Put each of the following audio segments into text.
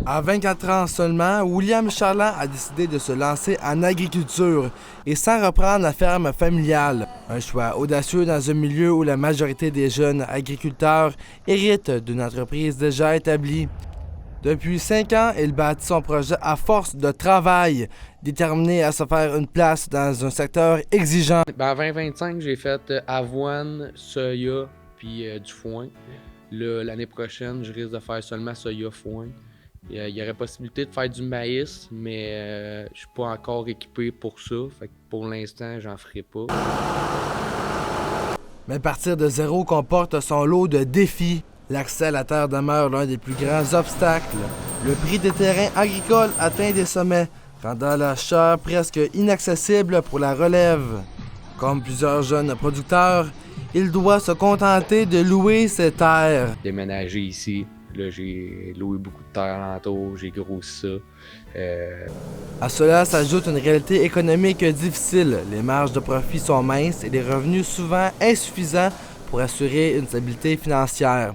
À 24 ans seulement, William Charland a décidé de se lancer en agriculture et sans reprendre la ferme familiale. Un choix audacieux dans un milieu où la majorité des jeunes agriculteurs héritent d'une entreprise déjà établie. Depuis 5 ans, il bâtit son projet à force de travail, déterminé à se faire une place dans un secteur exigeant. En 2025, j'ai fait avoine, soya puis du foin. Là, l'année prochaine, je risque de faire seulement soya, foin. Il y aurait possibilité de faire du maïs, mais je suis pas encore équipé pour ça. Fait que pour l'instant, j'en ferai pas. Mais partir de zéro comporte son lot de défis. L'accès à la terre demeure l'un des plus grands obstacles. Le prix des terrains agricoles atteint des sommets, rendant l'achat presque inaccessible pour la relève. Comme plusieurs jeunes producteurs, il doit se contenter de louer ses terres. Déménager ici, là j'ai loué beaucoup de terre alentour, j'ai grossi ça. À cela s'ajoute une réalité économique difficile. Les marges de profit sont minces et les revenus souvent insuffisants pour assurer une stabilité financière.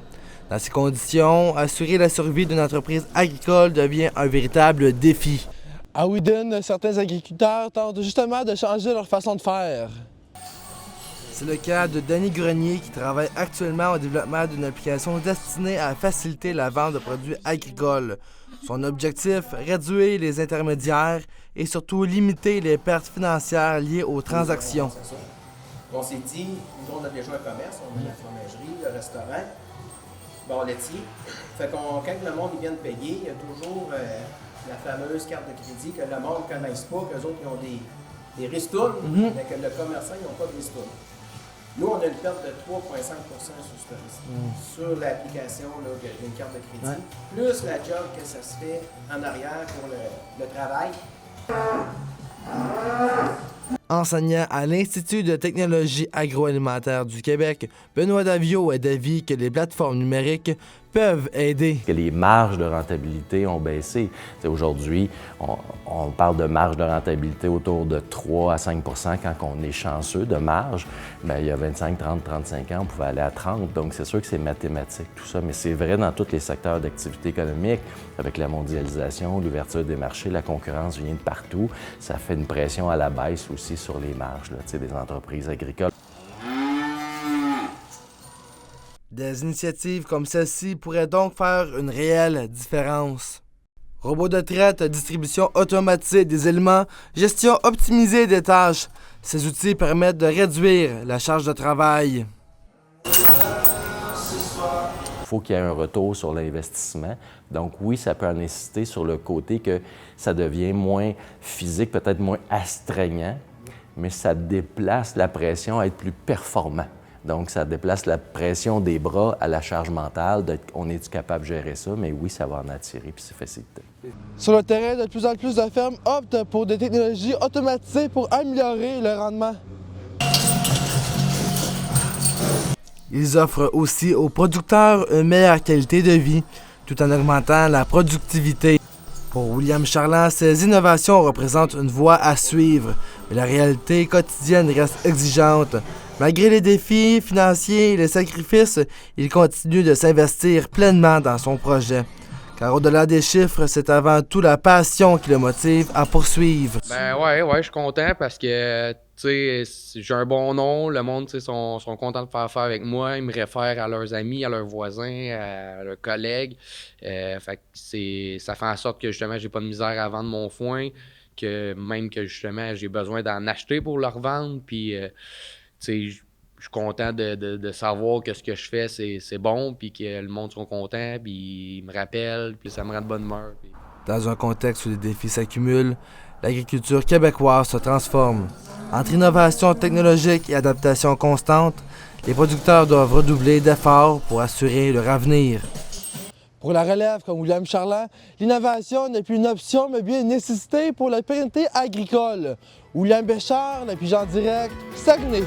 Dans ces conditions, assurer la survie d'une entreprise agricole devient un véritable défi. À Wheaton, certains agriculteurs tentent justement de changer leur façon de faire. C'est le cas de Denis Grenier qui travaille actuellement au développement d'une application destinée à faciliter la vente de produits agricoles. Son objectif, réduire les intermédiaires et surtout limiter les pertes financières liées aux transactions. On s'est dit, nous on a déjà un commerce, on a la fromagerie, le restaurant, bon laitier. Fait qu'on, quand le monde vient de payer, il y a toujours la fameuse carte de crédit que le monde ne connaisse pas, qu'eux autres ils ont des ristournes, mais que le commerçant ils n'ont pas de ristournes. Nous, on a une perte de 3,5% sur l'application d'une carte de crédit, plus la job que ça se fait en arrière pour le travail. Enseignant à l'Institut de technologie agroalimentaire du Québec, Benoît Davio est d'avis que les plateformes numériques peuvent aider. Que les marges de rentabilité ont baissé. Aujourd'hui, on parle de marge de rentabilité autour de 3 à 5 quand on est chanceux de marge. Bien, il y a 25, 30, 35 ans, on pouvait aller à 30. Donc, c'est sûr que c'est mathématique, tout ça. Mais c'est vrai dans tous les secteurs d'activité économique. Avec la mondialisation, l'ouverture des marchés, la concurrence vient de partout. Ça fait une pression à la baisse aussi sur les marges là, des entreprises agricoles. Des initiatives comme celle-ci pourraient donc faire une réelle différence. Robots de traite, distribution automatisée des éléments, gestion optimisée des tâches. Ces outils permettent de réduire la charge de travail. Il faut qu'il y ait un retour sur l'investissement. Donc oui, ça peut en insister sur le côté que ça devient moins physique, peut-être moins astreignant, mais ça déplace la pression à être plus performant. Donc, ça déplace la pression des bras à la charge mentale. On est capable de gérer ça, mais oui, ça va en attirer puis c'est facilité. Sur le terrain, de plus en plus de fermes optent pour des technologies automatisées pour améliorer le rendement. Ils offrent aussi aux producteurs une meilleure qualité de vie, tout en augmentant la productivité. Pour William Charland, ces innovations représentent une voie à suivre, mais la réalité quotidienne reste exigeante. Malgré les défis financiers et les sacrifices, il continue de s'investir pleinement dans son projet. Car au-delà des chiffres, c'est avant tout la passion qui le motive à poursuivre. Ben ouais, je suis content parce que tu sais, j'ai un bon nom, le monde sont contents de faire affaire avec moi, ils me réfèrent à leurs amis, à leurs voisins, à leurs collègues. Fait que ça fait en sorte que justement j'ai pas de misère à vendre mon foin, que même que justement j'ai besoin d'en acheter pour le revendre. Puis tu sais, je suis content de savoir que ce que je fais, c'est bon, puis que le monde sont contents, puis ils me rappellent, puis ça me rend de bonne humeur. Puis... Dans un contexte où les défis s'accumulent, l'agriculture québécoise se transforme. Entre innovation technologique et adaptation constante, les producteurs doivent redoubler d'efforts pour assurer leur avenir. Pour la relève comme William Charland, l'innovation n'est plus une option, mais bien une nécessité pour la pérennité agricole. William Béchard, le Pigeon Direct, Saguenay.